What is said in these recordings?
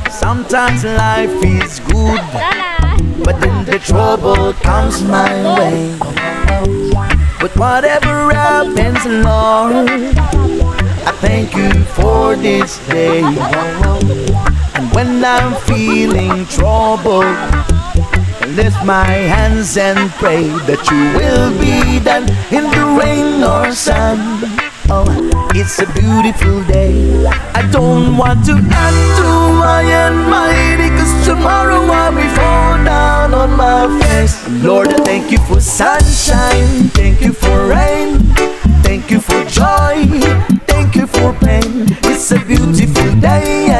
Sometimes life is good, but then the trouble comes my way. But whatever happens, Lord, I thank you for this day. And when I'm feeling troubled, I lift my hands and pray that you will be done in the rain or sun. Oh, it's a beautiful day. I don't want to add to my mighty, cause tomorrow I'll be fall down on my face. Lord, I thank you for sunshine, thank you for rain, thank you for joy, thank you for pain. It's a beautiful day,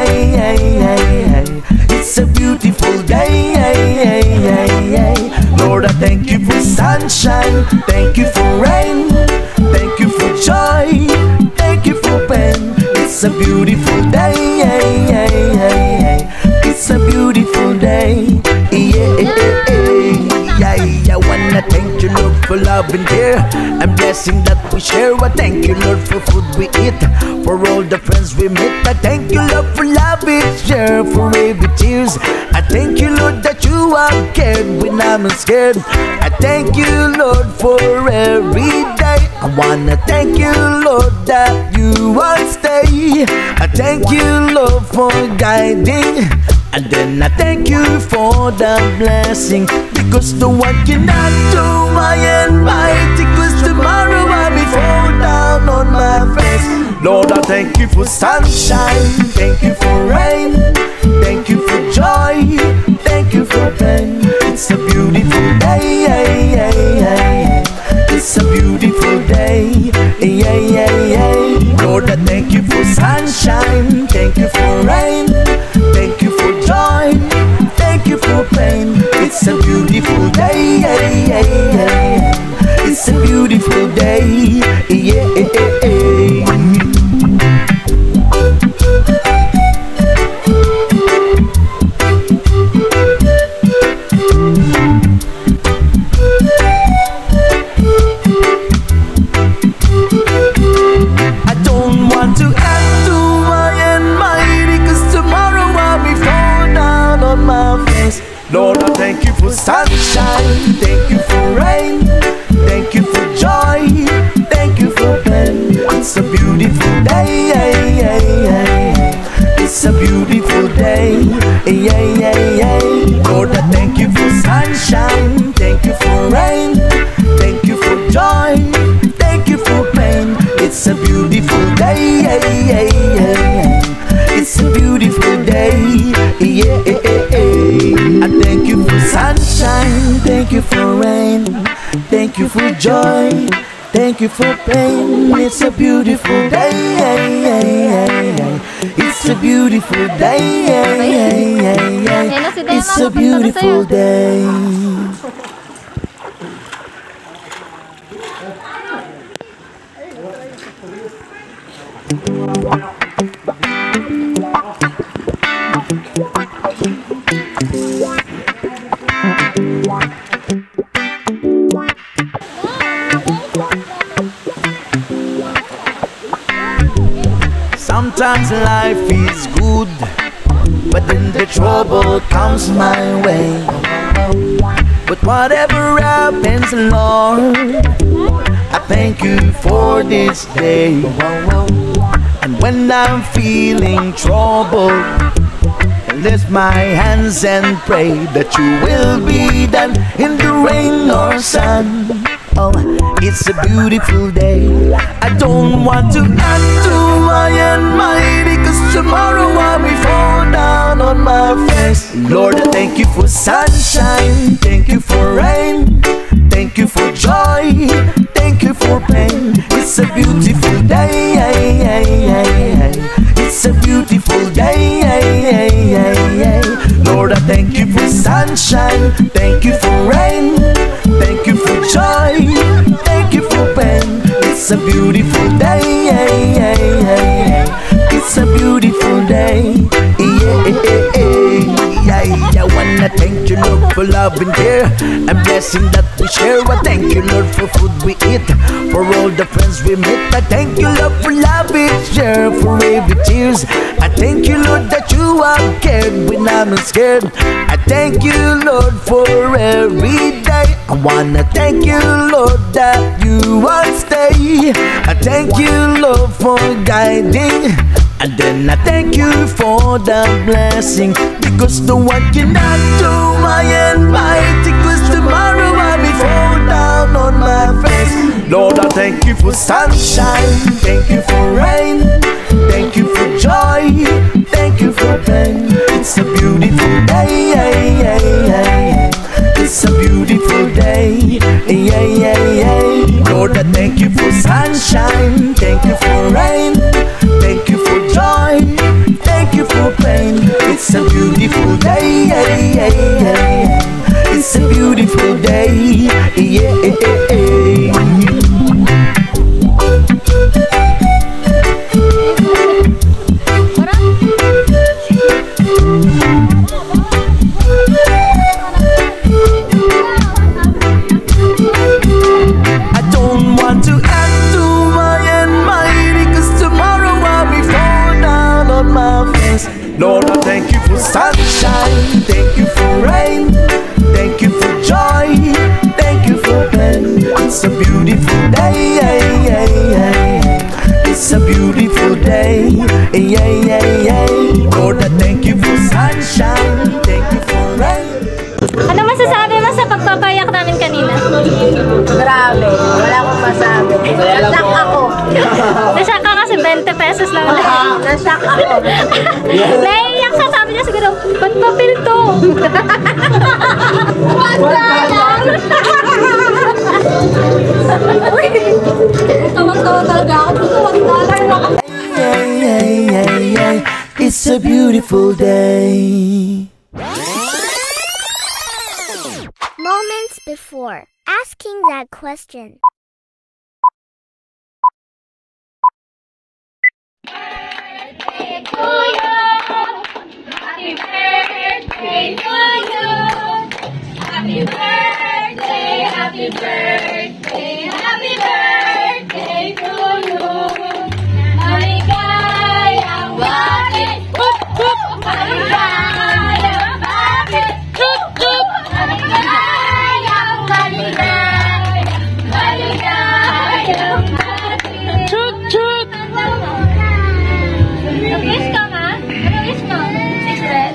it's a beautiful day. Lord, I thank you for sunshine, thank you for rain, thank you for joy, thank you for pain. It's a beautiful day, it's a beautiful day. I wanna thank you, Lord, for love and care and blessing that we share. I thank you, Lord, for food we eat, for all the friends we meet. I thank you, Lord, for love we share, for every tears. I thank you, Lord, that you are cared when I'm scared. I thank you, Lord, for every day. I wanna thank you, Lord, that you will stay. I thank you, Lord, for guiding. And then I thank you for the blessing, because the one cannot do my mighty, cause tomorrow I'll be fall down on my face. Lord, I thank you for sunshine, thank you for rain, thank you for joy, thank you for pain. It's a beautiful day, it's a beautiful day. Lord, I thank you for sunshine, thank you for rain, thank you for joy, thank you for pain. It's a beautiful day, it's a beautiful day. I don't want to add to my mighty, cause tomorrow I'll be fall down on my face. Lord, I thank you for sunshine, thank you for rain, thank you for joy, thank you for pain. It's a beautiful day, it's a beautiful day. Lord, I thank you for sunshine, thank you for rain, thank you for joy, thank you for pain. It's a beautiful day, it's a beautiful day. I thank you for sunshine, thank you for rain, thank you for joy, thank you for pain. It's a beautiful day, it's a beautiful day, it's a beautiful day. Sometimes life is good, but then the trouble comes my way. But whatever happens, Lord, I thank you for this day. And when I'm feeling troubled, I lift my hands and pray that you will be done in the rain or sun. Oh, it's a beautiful day. I don't want to add to my mighty, cause tomorrow I'll be fall down on my face. Lord, I thank you for sunshine, thank you for rain, thank you for joy, thank you for pain. It's a beautiful day, it's a beautiful day. Lord, I thank you for sunshine, thank you for rain, thank you for joy, thank you for pain. It's a beautiful day, it's a beautiful day. I wanna thank you, Lord, for love and care and blessing that we share. I thank you, Lord, for food we eat, for all the friends we meet. I thank you, Lord, for love we share, for every tears. I thank you, Lord, that you have cared when I'm not scared. I thank you, Lord, for every day. I wanna thank you, Lord, that you won't stay. I thank you, Lord, for guiding. And then I thank you for the blessing, because no one cannot do my and mighty, cause tomorrow I will fall down on my face. Lord, I thank you for sunshine, thank you for rain, thank you for joy, thank you for pain. It's a beautiful day, it's a beautiful day, Lord, I thank you for sunshine, thank you for rain, thank you for joy, thank you for pain. It's a beautiful day, it's a beautiful day, I don't want to add to my and mighty, cause tomorrow I'll be fall down on my face. Lord, I thank you for sunshine, thank you for rain, thank you for joy, thank you for pain. It's a beautiful day, it's a beautiful day, Lord, I thank you for sunshine, thank you for rain. Ano masasabi mo sa pagpapayak namin kanina? Grabe, wala akong masabi. Nasak ako. Nasyak ka kasi 20 pesos lang. Nasak ako. Naiiyak siya, sabi niya siguro, ba't papel to? Wala lang! Tawag-tawa talaga ako. It's a beautiful day. Moments before asking that question. Happy birthday to you. Happy birthday, happy birthday, happy birthday to you. Maligayang bakit? Maligayang bakit? Maligayang, maligayang bakit? Nag-wish ka nga? Ano wish mo? Secret?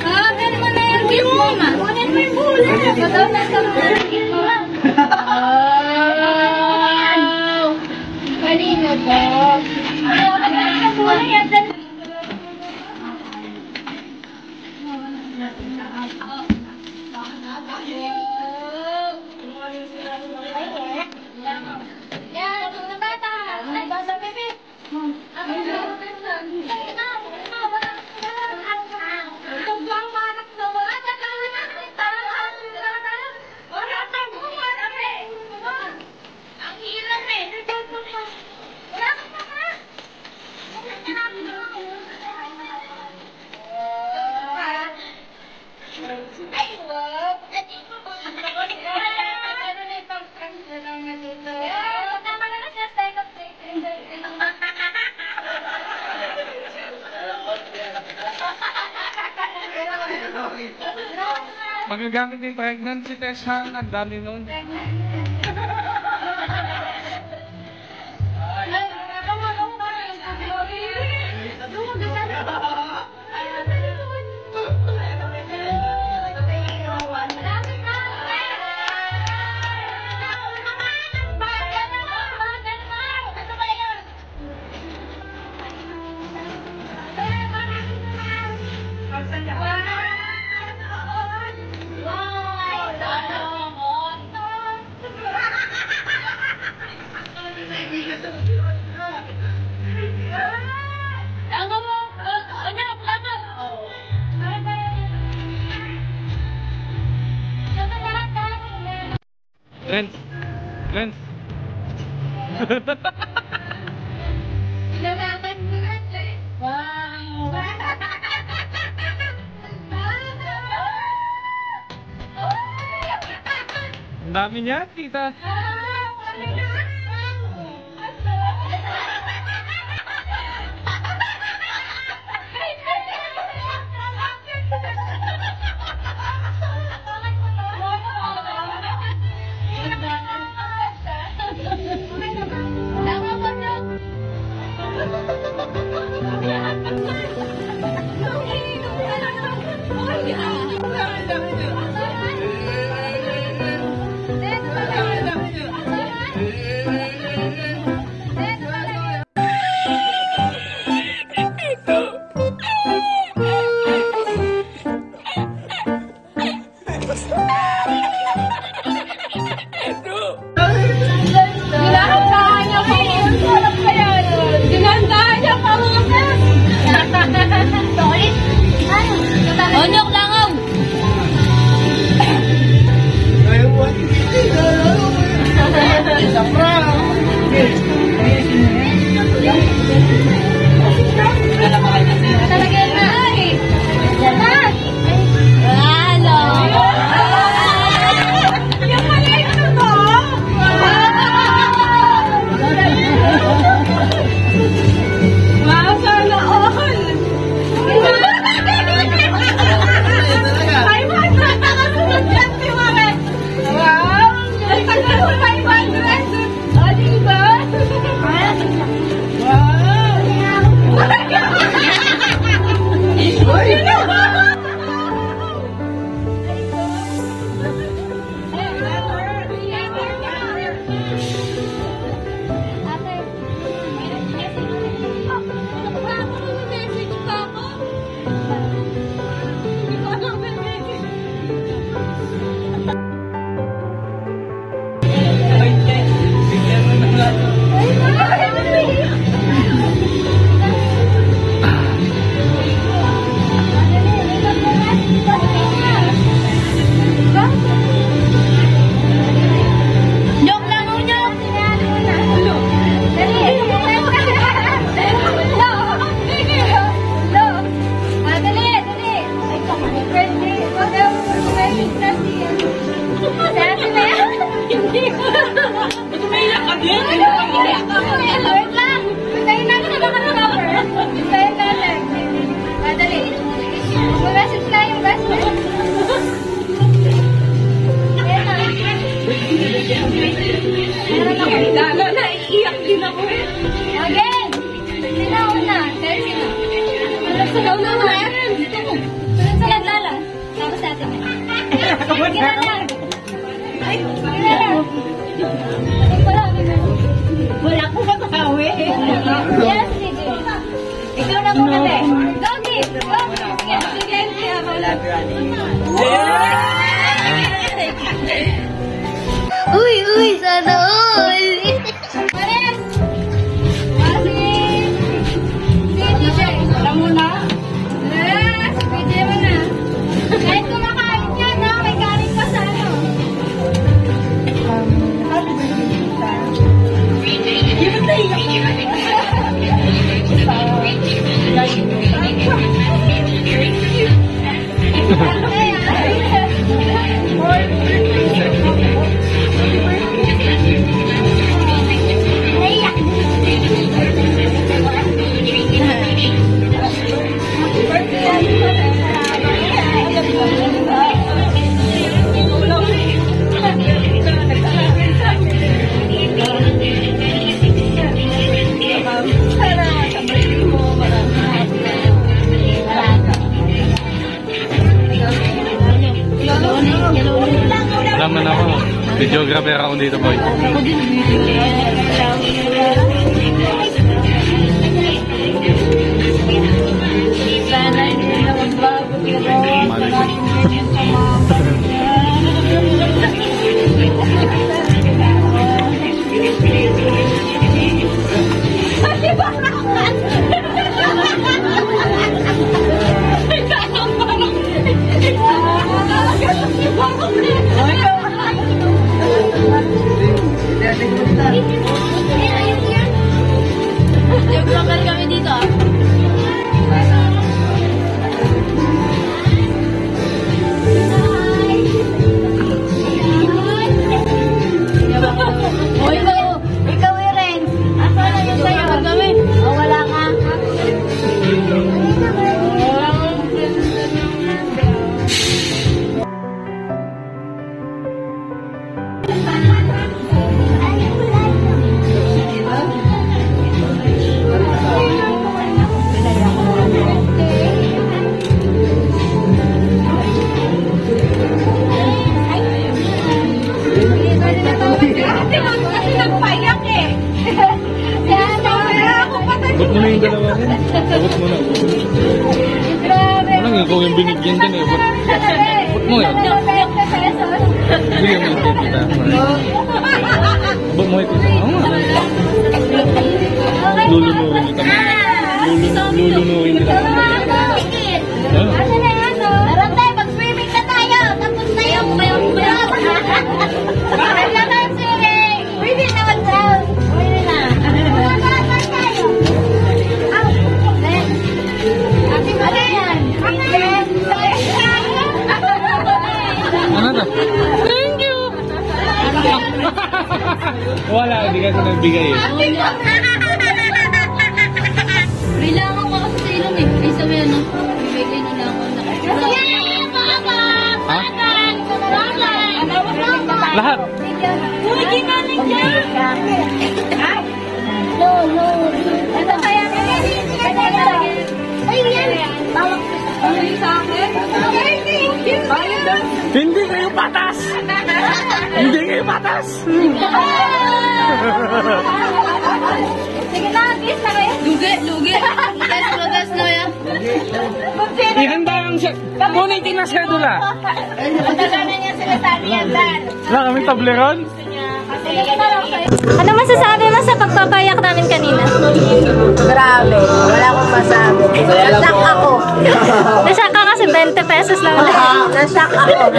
Kunin mo na yung gift mo, ma. Kunin mo yung bula. Mag-donate ka mo yung gift mo. Kanino po? Yan, mga bata. Mga bata, bebe. Magagamit din pregnancy test ha, ang dami nun. Lens. Wow. dami niya, tita. Wala ko makawi. Yes, sige. Ikaw na muna, te. Doggy! Go! Sige, sige. Uy, uy, sana all. Maris! Maris! Sige, DJ. Alam mo na? Yes! DJ mo na. Kahit kumakain yan, ha? May kanin pa sa ano. Alam na ako. Videographer ako dito, boy. Sana hindi na magbago pero Abot mo na. Grabe. Walang ikaw yung binigyan din eh. Abot mo yan. 20 pesos. Bigyan mo yung kita. Abot mo yung kita. Oo nga. Lulunuin kita. Lulunuin kita. Ano na yan, no? Tara tayo, mag-swimming na tayo. Tapos na yung Bakit na tayo swimming? Pwede na mag-drown. Pwede na. Mag-drown tayo. Ano yan? Ano to? Thank you! Wala, hindi ka ito nagbigay eh. Kailangan ko kasi sa ilong eh. Ay, sabi ano, bibigay na lang ako na. Ha? Lahat? Uy, ginalik niya! No. Ito kaya ay, yan! Tawag sa akin? Hindi kayo patas! Hindi kayo patas! Sige na, kiss na kayo. Lugi. Lugas na yan. Ihanda ang siya. Muna iting na schedule ah. Pagkakanan niya sila sa akin yan. Wala kaming tableron? Ano masasabi mo sa pagpapayak namin kanina? Grabe, wala akong masabi. Nashock ako. Nasyak ka kasi 20 pesos lang. Nashock ako.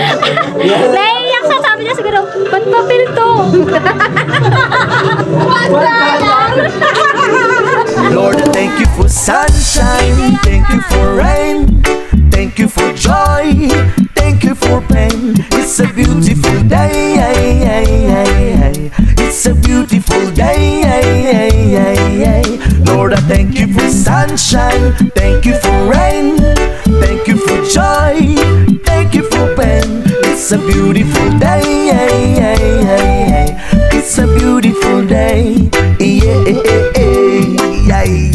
Naiiyak siya, sabi niya siguro, ba't papel to? Lord, thank you for sunshine, thank you for rain, thank you for joy, thank you for pain. It's a beautiful day, it's a beautiful day. Lord, I thank you for sunshine, thank you for rain, thank you for joy, thank you for pain. It's a beautiful day, it's a beautiful day.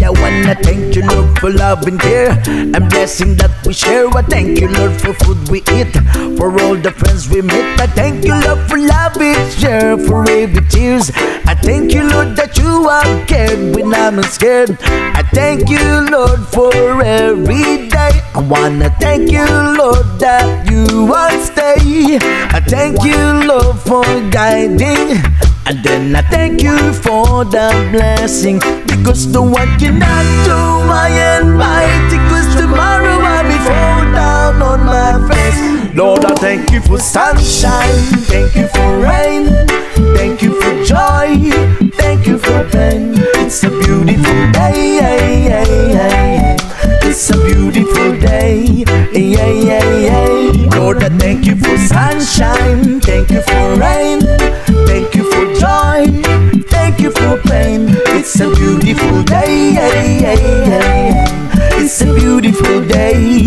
I wanna thank you, Lord, for love and care and blessing that we share. I thank you, Lord, for food we eat, for all the friends we meet. I thank you, Lord, for love we share, for every tears. I thank you, Lord, that you are cared when I'm scared. I thank you, Lord, for every day. I wanna thank you, Lord, that you will stay. I thank you, Lord, for guiding. And then I thank you for the blessing, because no one cannot do my and mighty, cause tomorrow I'll be fall down on my face. Lord, I thank you for sunshine, thank you for rain, thank you for joy, thank you for pain. It's a beautiful day, it's a beautiful day. Lord, I thank you for sunshine, thank you for rain, thank you for joy, thank you for pain. It's a beautiful day, it's a beautiful day.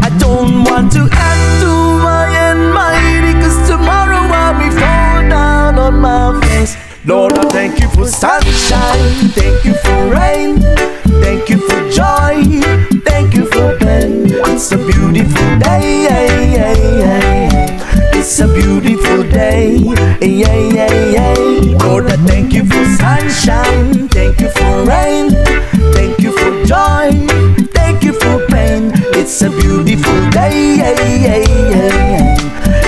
I don't want to act too high and mighty, cause tomorrow I'll be fall down on my face. Lord, I thank you for sunshine, thank you for rain, thank you for joy, thank you for pain. It's a beautiful day, it's a beautiful day. Lord, I thank you for sunshine, thank you for rain, thank you for joy, thank you for pain. It's a beautiful day,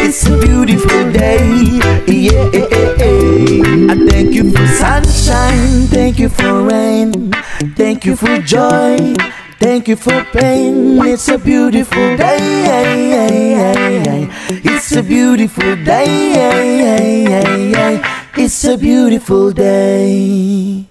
it's a beautiful day. I thank you for sunshine, thank you for rain, thank you for joy, thank you for pain. It's a beautiful day, it's a beautiful day, it's a beautiful day.